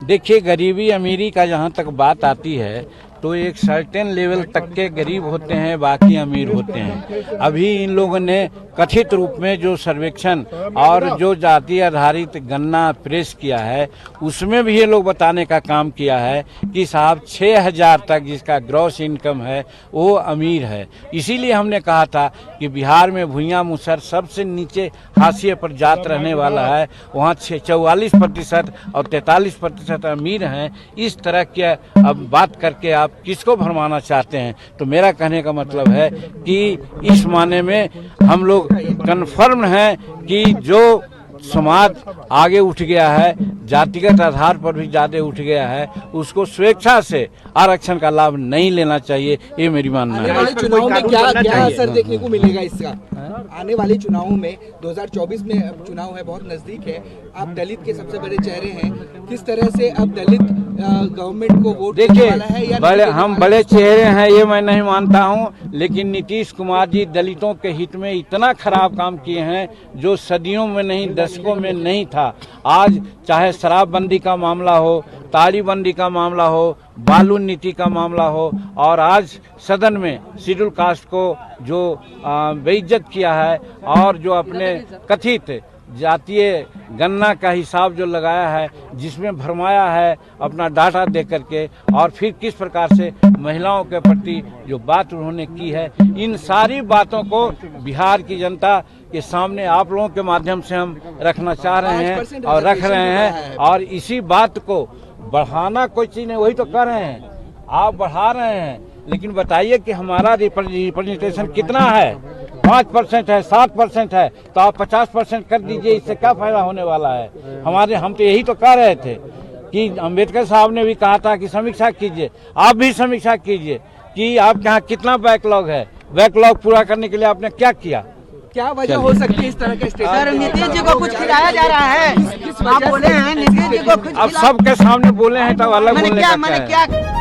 देखिए, गरीबी अमीरी का जहाँ तक बात आती है तो एक सर्टेन लेवल तक के गरीब होते हैं, बाकी अमीर होते हैं। अभी इन लोगों ने कथित रूप में जो सर्वेक्षण और जो जाति आधारित गणना प्रेस किया है, उसमें भी ये लोग बताने का काम किया है कि साहब 6,000 तक जिसका ग्रॉस इनकम है वो अमीर है। इसीलिए हमने कहा था कि बिहार में भुइयां मुसहर सबसे नीचे हाशिए पर जात रहने वाला है, वहाँ 44% और 43% अमीर हैं। इस तरह के अब बात करके आप किसको भरमाना चाहते हैं? तो मेरा कहने का मतलब है कि इस माने में हम लोग कन्फर्म हैं कि जो समाज आगे उठ गया है, जातिगत आधार पर भी ज्यादा उठ गया है, उसको स्वेच्छा से आरक्षण का लाभ नहीं लेना चाहिए, ये मेरी मानना है। आने वाले चुनाव में क्या असर देखने को मिलेगा इसका? आने वाले चुनावों में 2024 में चुनाव है, बहुत नजदीक है, आप दलित के सबसे बड़े चेहरे हैं, किस तरह से अब दलित गवर्नमेंट को वोट देखिए, वाला है या हम बड़े चेहरे हैं ये मैं नहीं मानता हूं, लेकिन नीतीश कुमार जी दलितों के हित में इतना खराब काम किए हैं जो सदियों में नहीं, दशकों में नहीं था। आज चाहे शराबबंदी का मामला हो, ताड़ीबंदी का मामला हो, बालू नीति का मामला हो, और आज सदन में शेड्यूल कास्ट को जो बेइज्जत किया है और जो अपने कथित जातीय गणना का हिसाब जो लगाया है, जिसमें भरमाया है अपना डाटा दे करके, और फिर किस प्रकार से महिलाओं के प्रति जो बात उन्होंने की है, इन सारी बातों को बिहार की जनता के सामने आप लोगों के माध्यम से हम रखना चाह रहे हैं और रख रहे हैं। और इसी बात को बढ़ाना कोई चीज नहीं, वही तो कर रहे हैं, आप बढ़ा रहे हैं, लेकिन बताइए कि हमारा रिप्रेजेंटेशन कितना है? 5% है, 7% है, तो आप 50% कर दीजिए, इससे क्या फायदा होने वाला है? हम तो यही तो कह रहे थे कि अम्बेडकर साहब ने भी कहा था कि समीक्षा कीजिए, आप भी समीक्षा कीजिए कि आपके यहाँ कितना बैकलॉग है, बैकलॉग पूरा करने के लिए आपने क्या किया। क्या वजह हो सकती है इस तरह के स्टेटमेंट? सर, नीतीश जी को कुछ खिलाया जा रहा है, आप बोले हैं नीतीश जी को कुछ अब सबके सामने बोले हैं तो अलग बोलने का क्या है?